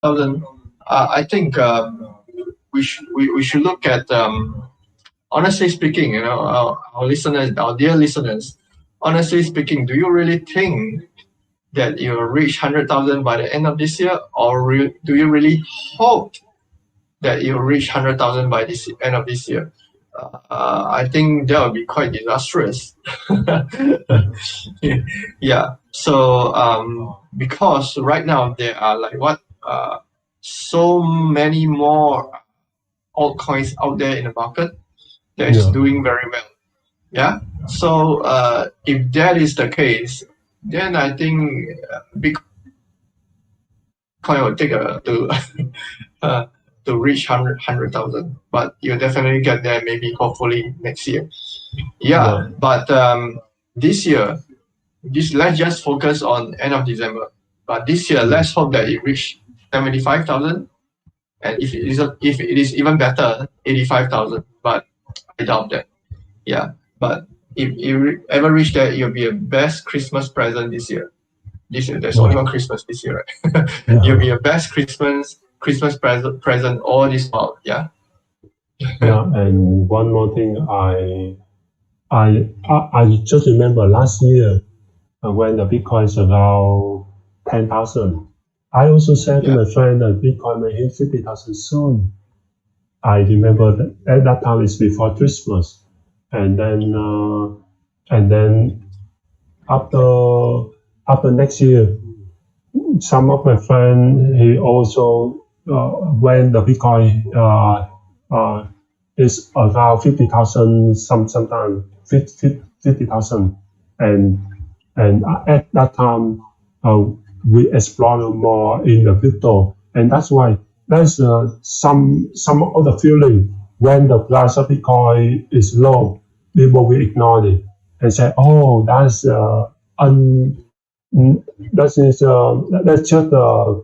thousand. I think we should look at honestly speaking, our listeners, our dear listeners. Honestly speaking, do you really think that you'll reach 100,000 by the end of this year, or do you really hope that you'll reach 100,000 by this end of this year? I think that would be quite disastrous. Yeah. So because right now there are so many more altcoins out there in the market that is doing very well. Yeah. So if that is the case, then I think Bitcoin will take to reach 100,000, but you'll definitely get there maybe hopefully next year. Yeah. But this year, let's just focus on end of December. But this year, let's hope that it reach 75,000, and if it is even better, 85,000. But I doubt that. Yeah. But if you ever reach that, it'll be a best Christmas present this year. There's only one Christmas this year, right? You'll be a best Christmas present all this while. Yeah. Yeah, and one more thing, I just remember last year when the Bitcoin is around 10,000. I also said to my friend that Bitcoin may hit 50,000 soon. I remember that at that time it's before Christmas, and then after next year, some of my friends, he also when the Bitcoin is around 50,000, sometimes 50,000, and at that time we explore more in the crypto, and that's why there's some of the feeling when the price of Bitcoin is low, people will ignore it and say, "Oh, that's just a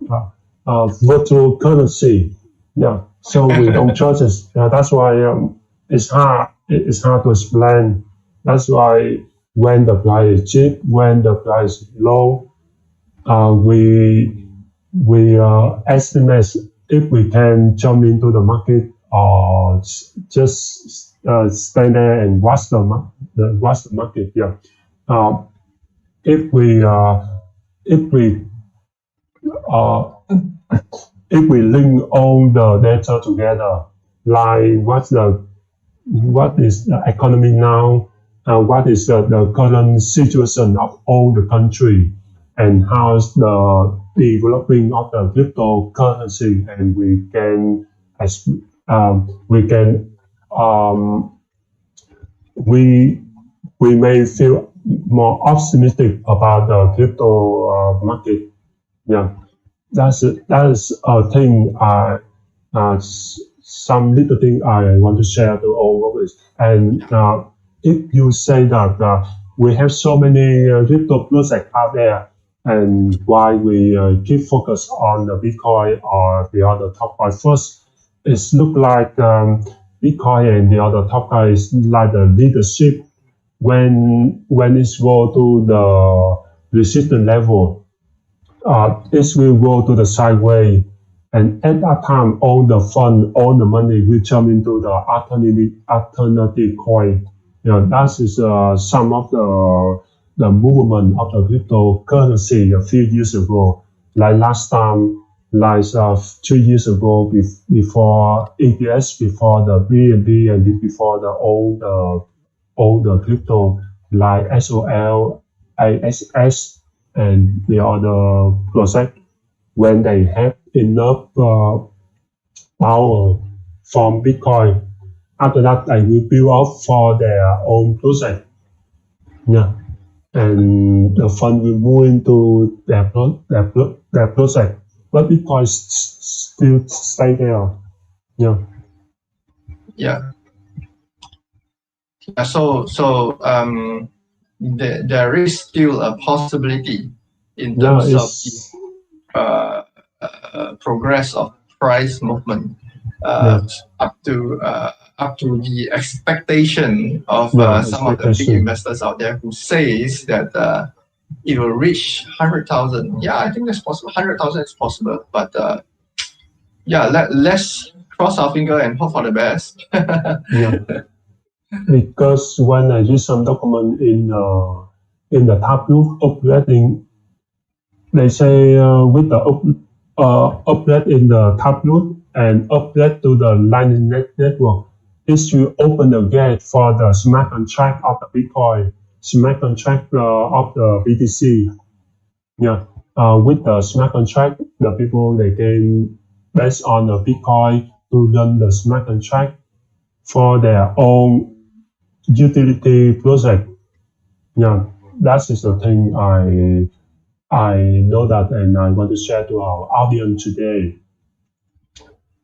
virtual currency." Yeah, so we don't trust it. That's why it's hard. It's hard to explain. That's why when the price is cheap, when the price is low, we estimate if we can jump into the market or just stay there and watch the market. Yeah. If we link all the data together, like what is the economy now, what is the current situation of all the country, and how is the developing of the cryptocurrency, and we may feel more optimistic about the crypto market. Yeah, that is a thing. Some little thing I want to share to all of us. And if you say that we have so many crypto projects out there, and why we keep focus on the Bitcoin or the other top coin first, it look like Bitcoin and the other top coin is like the leadership. When it go to the resistance level, it will go to the sideways, and at that time, all the fund, all the money will jump into the alternative coin. That is some of the movement of the cryptocurrency a few years ago. Like last time, like 3 years ago, before ETS, before the BNB, and before all the crypto like SOL, ASS, and the other project, when they have enough power from Bitcoin, after that they will build up for their own project. Yeah, and the fund will move into their project, but Bitcoin still stay there. Yeah. Yeah. So there is still a possibility in terms of progress of price movement up to the expectation of some of the big investors out there who says that it will reach 100,000. Yeah, I think that's possible. 100,000 is possible, but let's cross our finger and hope for the best. Yeah, because when I use some document in the tablet upgrading, they say with the upgrade in the tablet and upgrade to the Lightning network, this will open the gate for the smart contract of the Bitcoin, smart contract of the BTC. Yeah, with the smart contract, the people they can based on the Bitcoin to run the smart contract for their own utility project. Yeah, that is the thing I know that and I want to share to our audience today.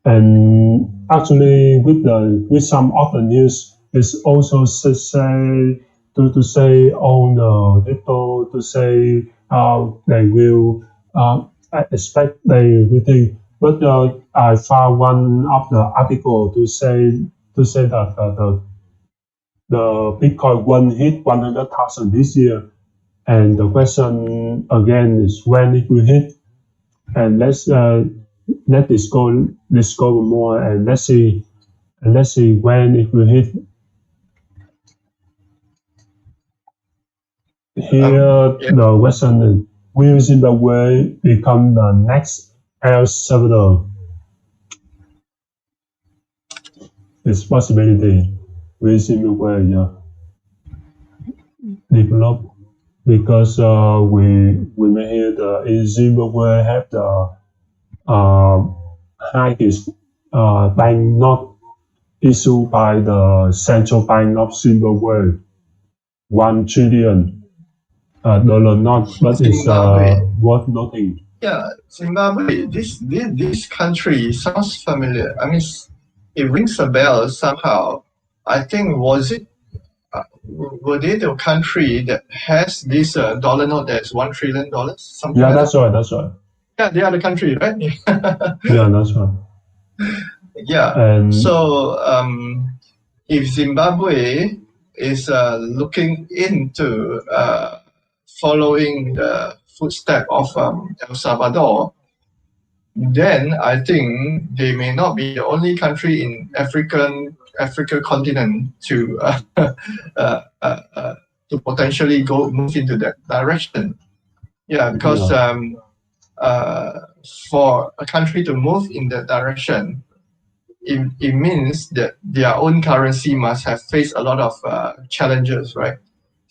And actually, with some other news, it's also to say on the people to say they will I expect they will think. But I found one of the article to say that the Bitcoin won't hit 100,000 this year. And the question again is when it will hit. And let this go more and let's see when it will hit. Here the question is, will Zimbabwe become the next El Salvador? It's possibility. Will Zimbabwe develop because we may hear in Zimbabwe have the highest bank note issued by the Central Bank of Zimbabwe, $1 trillion note, but it's worth noting. Yeah, Zimbabwe. This country sounds familiar. I mean, it rings a bell somehow. I think were they the country that has this dollar note that's $1 trillion? Something Yeah, like that's right. That's right. Yeah, they are the country, right? Yeah, that's right. Yeah. And so if Zimbabwe is looking into following the footstep of El Salvador, then I think they may not be the only country in Africa continent to to potentially move into that direction. Yeah, because for a country to move in that direction, it means that their own currency must have faced a lot of challenges, right?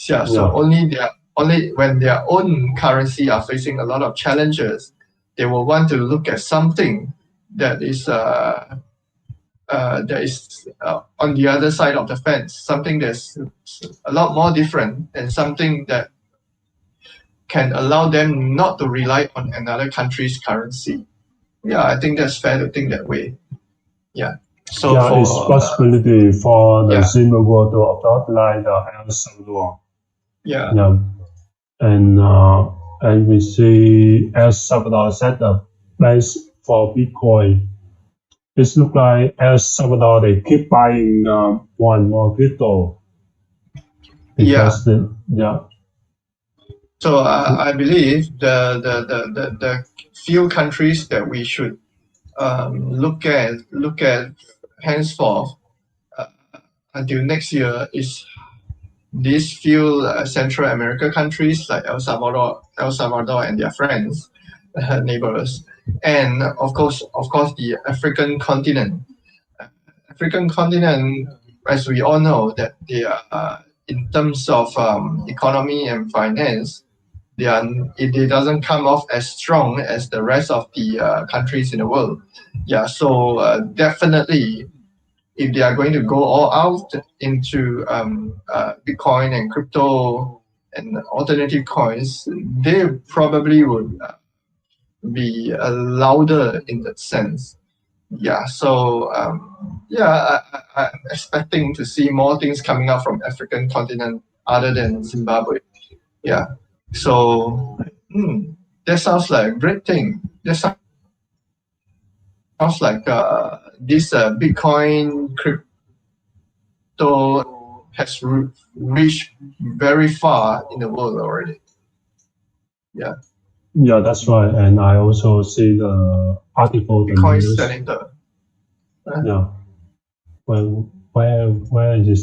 Yeah, so only when their own currency are facing a lot of challenges, they will want to look at something that is on the other side of the fence, something that's a lot more different and something that can allow them not to rely on another country's currency. Yeah, I think that's fair to think that way. Yeah. So it's possibility for the Zimbabwe to adopt like the El Salvador. Yeah. And we see El Salvador set up place for Bitcoin. It looks like El Salvador they keep buying more and more crypto. Because So I believe the few countries that we should look at henceforth until next year is these few Central America countries like El Salvador and their friends, neighbors, and of course the African continent. African continent, as we all know, that they are in terms of economy and finance, it doesn't come off as strong as the rest of the countries in the world. Yeah, so definitely, if they are going to go all out into Bitcoin and crypto and alternative coins, they probably would be louder in that sense. Yeah, so I'm expecting to see more things coming out from African continent other than Zimbabwe. Yeah, so that sounds like a great thing. That sounds like this Bitcoin crypto has reached very far in the world already. Yeah. Yeah, that's right. And I also see the article, the Bitcoin news. selling the Yeah. Where is this